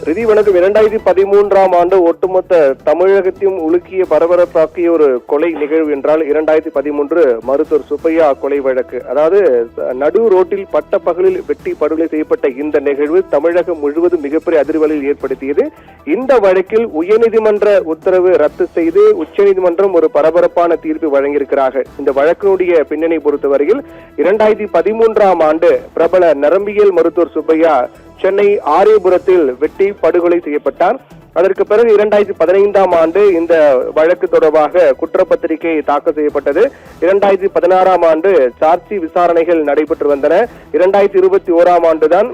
ரிதி வணக்கம். 2013ஆம் ஆண்டு ஒட்டுமொத்த தமிழகத்தையும் உலுக்கிய பரபரப்பாக்கிய ஒரு கொலை நிகழ்வு என்றால் 2013 மருத்துவர் சுப்பையா கொலை வழக்கு. அதாவது நடு ரோட்டில் பட்ட பகலில் வெட்டி படுகொலை செய்யப்பட்ட இந்த நிகழ்வு தமிழகம் முழுவதும் மிகப்பெரிய அதிர்வலையில் ஏற்படுத்தியது. இந்த வழக்கில் உயர்நீதிமன்ற உத்தரவு ரத்து செய்து உச்சநீதிமன்றம் ஒரு பரபரப்பான தீர்ப்பு வழங்கியிருக்கிறார்கள். இந்த வழக்கினுடைய பின்னணி பொறுத்தவரையில் 2013ஆம் ஆண்டு பிரபல நரம்பியல் மருத்துவர் சுப்பையா சென்னை ஆரியபுரத்தில் வெட்டி படுகொலை செய்யப்பட்டார். அதற்கு பிறகு 2015ஆம் ஆண்டு இந்த வழக்கு தொடர்பாக குற்றப்பத்திரிகை தாக்கல் செய்யப்பட்டது. 2016ஆம் ஆண்டு சார்ஜ் விசாரணைகள் நடைபெற்று வந்தன. 2021ஆம் ஆண்டுதான்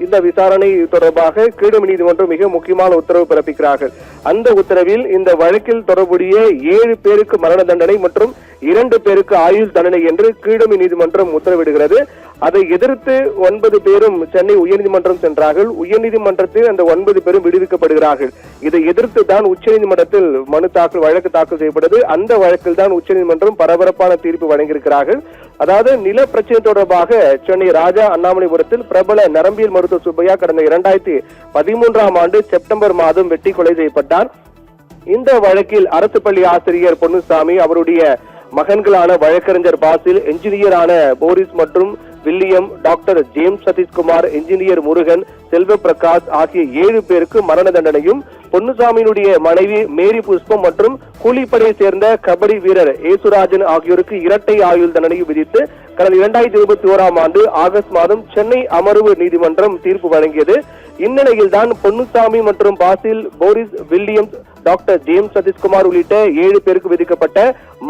இந்த விசாரணை தொடர்பாக கீழமை நீதிமன்றம் மிக முக்கியமான உத்தரவு பிறப்பிக்கிறார்கள். அந்த உத்தரவில் இந்த வழக்கில் தொடர்புடைய 7 பேருக்கு மரண தண்டனை மற்றும் 2 பேருக்கு ஆயுள் தண்டனை என்று கீழமை நீதிமன்றம் உத்தரவிடுகிறது. அதை எதிர்த்து 9 பேரும் சென்னை உயர்நீதிமன்றம் சென்றார்கள். உயர்நீதிமன்றத்தில் அந்த 9 பேரும் விடுவிக்கப்படுகிறார்கள். இதை எதிர்த்து தான் உச்சநீதிமன்றத்தில் வழக்கு தாக்கல் செய்யப்பட்டது. அந்த வழக்கில் தான் உச்சநீதிமன்றம் பரபரப்பான தீர்ப்பு வழங்கியிருக்கிறார்கள். அதாவது நில பிரச்சனை தொடர்பாக சென்னை ராஜா அண்ணாமலைபுரத்தில் பிரபல நரம்பியல் மருத்துவர் சுப்பையா கடந்த 2013ஆம் ஆண்டு செப்டம்பர் மாதம் வெட்டி கொலை செய்யப்பட்டார். இந்த வழக்கில் அரசு பள்ளி ஆசிரியர் பொன்னுசாமி, அவருடைய மகன்களான வழக்கறிஞர் பாசில், என்ஜினியரான போரிஸ் மற்றும் William, doctor James Satheeshkumar, engineer Murugan, Selva Prakash ஆகிய 7 பேருக்கு மரண தண்டனையும், பொன்னுசாமியினுடைய மனைவி மேரி புஷ்பம் மற்றும் கூலிப்படையை சேர்ந்த கபடி வீரர் ஏசுராஜன் ஆகியோருக்கு இரட்டை ஆயுள் தண்டனையும் விதித்து கடந்த 2021ஆம் ஆண்டு ஆகஸ்ட் மாதம் சென்னை அமர்வு நீதிமன்றம் தீர்ப்பு வழங்கியது. இந்நிலையில் தான் பொன்னுசாமி மற்றும் Basil, Boris, Williams, doctor James Satheeshkumar உள்ளிட்ட 7 பேருக்கு விதிக்கப்பட்ட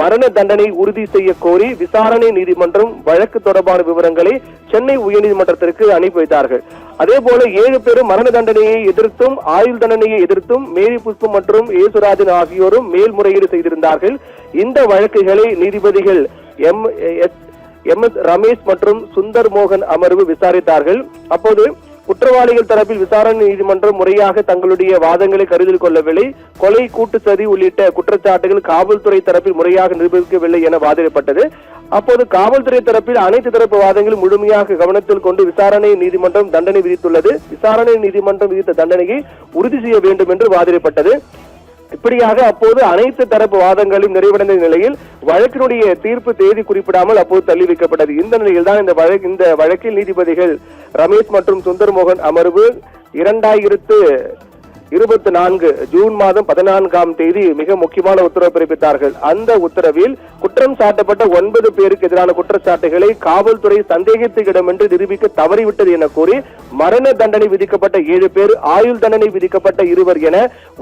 மரண தண்டனை உறுதி செய்ய கோரி விசாரணை நீதிமன்றம் வழக்கு தொடர்பான விவரங்களை சென்னை உயர்நீதிமன்றத்திற்கு அனுப்பி வைத்தார்கள். அதே போல 7 பேரும் மரண தண்டனையை எதிர்த்தும் ஆயுள் தண்டனையை எதிர்த்தும் மேரி புஷ்பம் மற்றும் ஏசுராஜன் ஆகியோரும் மேல்முறையீடு செய்திருந்தார்கள். இந்த வழக்குகளை நீதிபதிகள் எம்.எஸ். ரமேஷ் மற்றும் சுந்தர் மோகன் அமர்வு விசாரித்தார்கள். அப்போது குற்றவாளிகள் தரப்பில் விசாரணை நீதிமன்றம் முறையாக தங்களுடைய வாதங்களை கருத்தில் கொள்ளவில்லை, கொலை, கூட்டு சதி உள்ளிட்ட குற்றச்சாட்டுகள் காவல்துறை தரப்பில் முறையாக நிரூபிக்கவில்லை என வாதிடப்பட்டது. அப்போது காவல்துறை தரப்பில் அனைத்து தரப்பு வாதங்களும் முழுமையாக கவனத்தில் கொண்டு விசாரணை நீதிமன்றம் தண்டனை விதித்துள்ளது. விசாரணை நீதிமன்றம் விதித்த தண்டனையை உறுதி செய்ய வேண்டும் என்று வாதிடப்பட்டது. இப்படியாக அப்போது அனைத்து தரப்பு வாதங்களும் நிறைவடைந்த நிலையில் வழக்கினுடைய தீர்ப்பு தேதி குறிப்பிடாமல் அப்போது தள்ளி வைக்கப்பட்டது. இந்த நிலையில் தான் இந்த வழக்கில் நீதிபதிகள் ரமேஷ் மற்றும் சுந்தர் மோகன் அமர்வு 2024 ஜூன் மாதம் 14ஆம் தேதி மிக முக்கியமான உத்தரவு பிறப்பித்தார்கள். அந்த உத்தரவில் குற்றம் சாட்டப்பட்ட 9 பேருக்கு எதிரான குற்றச்சாட்டுகளை காவல்துறை சந்தேகத்துக்கிடம் என்று நிரூபிக்க தவறிவிட்டது என கூறி மரண தண்டனை விதிக்கப்பட்ட 7 பேர், ஆயுள் தண்டனை விதிக்கப்பட்ட 2 என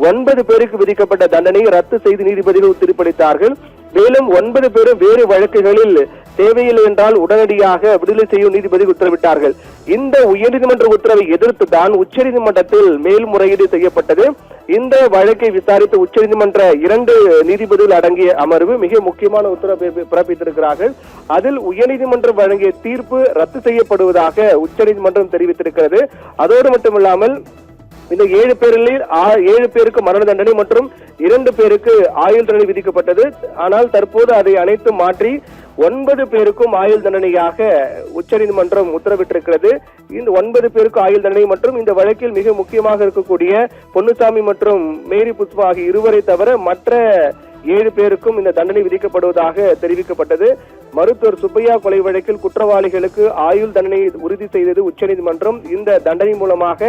9 பேருக்கு விதிக்கப்பட்ட தண்டனையை ரத்து செய்து நீதிபதிகள் தீர்ப்பளித்தார்கள். மேலும் 9 பேரும் வேறு வழக்குகளில் தேவையில்லை என்றால் உடனடியாக விடுதலை செய்யும் நீதிபதி உத்தரவிட்டார்கள். இந்த உயர்நீதிமன்ற உத்தரவை எதிர்த்து தான் உச்சநீதிமன்றத்தில் மேல்முறையீடு செய்யப்பட்டது. இந்த வழக்கை விசாரித்த உச்சநீதிமன்ற 2 நீதிபதிகள் அடங்கிய அமர்வு மிக முக்கியமான உத்தரவை பிறப்பித்திருக்கிறார்கள். அதில் உயர்நீதிமன்றம் வழங்கிய தீர்ப்பு ரத்து செய்யப்படுவதாக உச்சநீதிமன்றம் தெரிவித்திருக்கிறது. அதோடு மட்டுமில்லாமல் இந்த 7 பேருக்கு மரண தண்டனை மற்றும் 2 பேருக்கு ஆயுள் தண்டனை விதிக்கப்பட்டது. ஆனால் தற்போது அதை அனைத்தும் மாற்றி 9 பேருக்கும் ஆயுள் தண்டனையாக உச்சநீதிமன்றம் உத்தரவிட்டிருக்கிறது. இந்த 9 பேருக்கு ஆயுள் தண்டனை மற்றும் இந்த வழக்கில் மிக முக்கியமாக இருக்கக்கூடிய பொன்னுசாமி மற்றும் மேரி புஷ்பா ஆகிய 2 தவிர மற்ற 7 பேருக்கும் இந்த தண்டனை விதிக்கப்படுவதாக தெரிவிக்கப்பட்டது. மருத்துவர் சுப்பையா கொலை வழக்கில் குற்றவாளிகளுக்கு ஆயுள் தண்டனை உறுதி செய்தது உச்சநீதிமன்றம். இந்த தண்டனை மூலமாக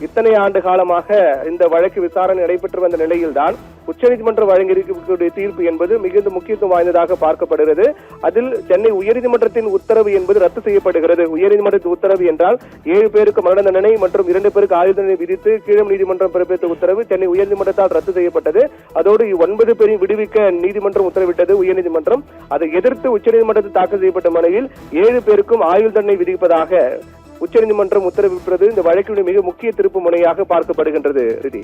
இத்தனை ஆண்டு காலமாக இந்த வழக்கு விசாரணை நடைபெற்று வந்த நிலையில்தான் உச்சநீதிமன்றம் வழங்கியிருக்கக்கூடிய தீர்ப்பு என்பது மிகுந்த முக்கியத்துவம் வாய்ந்ததாக பார்க்கப்படுகிறது. அதில் சென்னை உயர்நீதிமன்றத்தின் உத்தரவு என்பது ரத்து செய்யப்படுகிறது. உயர்நீதிமன்றத்தின் உத்தரவு என்றால் 7 பேருக்கு மரண தண்டனை மற்றும் 2 பேருக்கு ஆயுள் தண்டனை விதித்து கீழமை நீதிமன்றம் பிறப்பித்த உத்தரவு சென்னை உயர்நீதிமன்றத்தால் ரத்து செய்யப்பட்டது. அதோடு 9 பேரையும் விடுவிக்க நீதிமன்றம் உத்தரவிட்டது உயர்நீதிமன்றம். அதை எதிர்த்து உச்சநீதிமன்றத்தில் தாக்கல் செய்யப்பட்ட மனுவில் 7 பேருக்கும் ஆயுள் தண்டனை விதிப்பதாக உச்சநீதிமன்றம் உத்தரவிட்டது. இந்த வழக்கினுடைய மிக முக்கிய திருப்பு முனையாக பார்க்கப்படுகின்றது. ரிதி.